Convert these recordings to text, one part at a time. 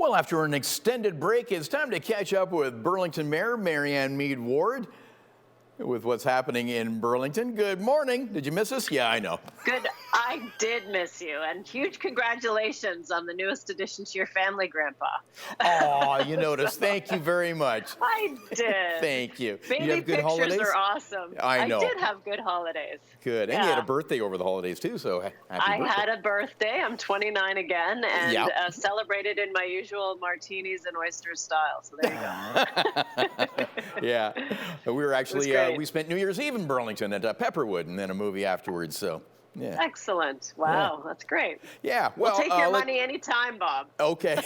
Well, after an extended break, it's time to catch up with Burlington Mayor Marianne Meed Ward with what's happening in Burlington. Good morning. Did you miss us? Yeah, I know. Good. I did miss you, and huge congratulations on the newest addition to your family, Grandpa. Oh, you noticed. Thank you very much. I did. Thank you. Baby You have good pictures holidays? are awesome. I know. I did have good holidays. Good. And you had a birthday over the holidays, too, so happy I birthday. had a birthday. I'm 29 again, and Yep. celebrated in my usual martinis and oysters style. So there you go. Yeah. We were actually, great. we spent New Year's Eve in Burlington at Pepperwood and then a movie afterwards, so. Yeah. Excellent. Wow, that's great. Yeah. Well, We'll take your money anytime, Bob. Okay.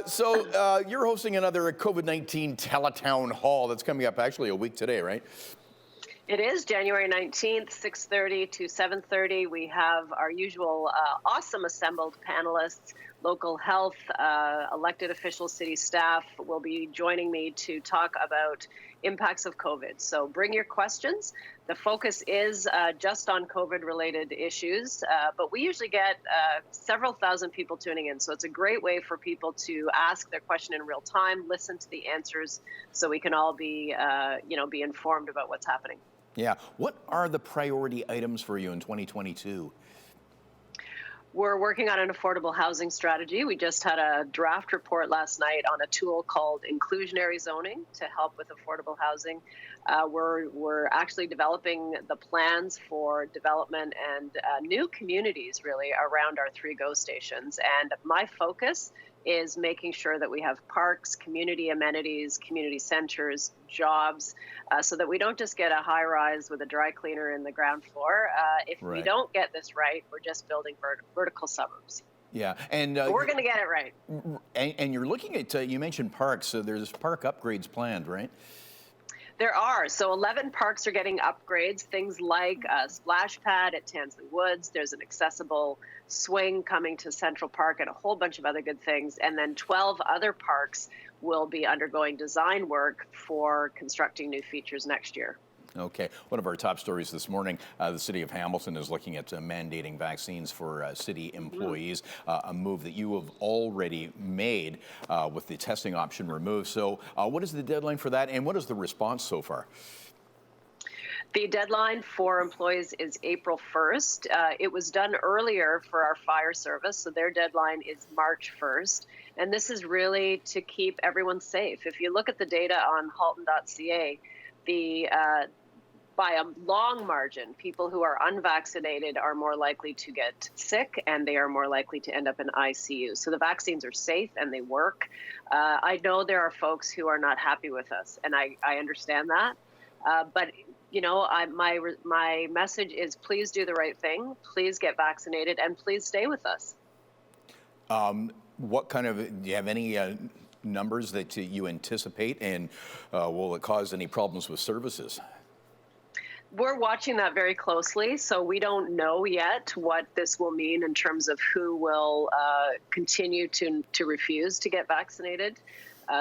So you're hosting another COVID-19 teletown hall that's coming up actually a week today, right? It is January 19th, 6:30 to 7:30. We have our usual awesome assembled panelists, local health, elected officials, city staff will be joining me to talk about impacts of COVID. So bring your questions. The focus is just on COVID-related issues, but we usually get several thousand people tuning in. So it's a great way for people to ask their question in real time, listen to the answers, so we can all be, be informed about what's happening. Yeah. What are the priority items for you in 2022? We're working on an affordable housing strategy. We just had a draft report last night on a tool called inclusionary zoning to help with affordable housing. We're actually developing the plans for development and new communities really around our 3 GO stations. And my focus is making sure that we have parks, community amenities, community centers, jobs, so that we don't just get a high rise with a dry cleaner in the ground floor. If we don't get this right, we're just building vertical suburbs. Yeah, and but we're going to get it right. And you're looking at, you mentioned parks, so there's park upgrades planned, right? There are. So 11 parks are getting upgrades, things like a splash pad at Tansley Woods. There's an accessible swing coming to Central Park and a whole bunch of other good things. And then 12 other parks will be undergoing design work for constructing new features next year. Okay. One of our top stories this morning, the city of Hamilton is looking at mandating vaccines for city employees, a move that you have already made with the testing option removed. So what is the deadline for that, and what is the response so far? The deadline for employees is April 1st. It was done earlier for our fire service, so their deadline is March 1st. And this is really to keep everyone safe. If you look at the data on halton.ca, by a long margin, people who are unvaccinated are more likely to get sick, and they are more likely to end up in ICU. So the vaccines are safe and they work. I know there are folks who are not happy with us, and I understand that. But my message is please do the right thing, please get vaccinated, and please stay with us. What kind of, do you have any numbers that you anticipate, and will it cause any problems with services? We're watching that very closely, so we don't know yet what this will mean in terms of who will continue to refuse to get vaccinated.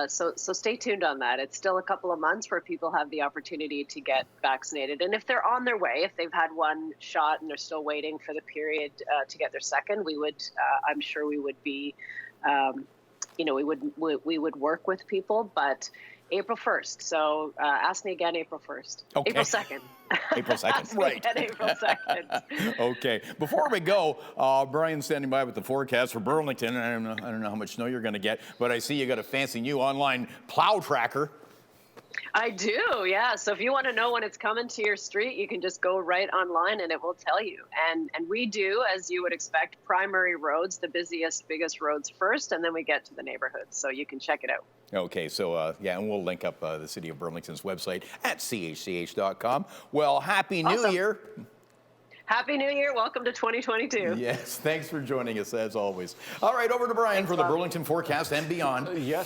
So stay tuned on that. It's still a couple of months where people have the opportunity to get vaccinated. And if they're on their way, if they've had one shot and they're still waiting for the period to get their second, we would, I'm sure we would be, we would work with people, but April 1st. So ask me again April 1st. Okay. April 2nd. April 2nd, ask me right. again April 2nd. Okay. Before we go, Brian's standing by with the forecast for Burlington. I don't know how much snow you're going to get, but I see you got a fancy new online plow tracker. I do, yeah. So if you want to know when it's coming to your street, you can just go right online and it will tell you. And we do, as you would expect, primary roads, the busiest, biggest roads first, and then we get to the neighborhoods. So you can check it out. Okay, so yeah, and we'll link up the City of Burlington's website at chch.com. Well, Happy New Year. Happy New Year. Welcome to 2022. Yes, thanks for joining us as always. All right, over to Brian for the Burlington forecast and beyond. Yes.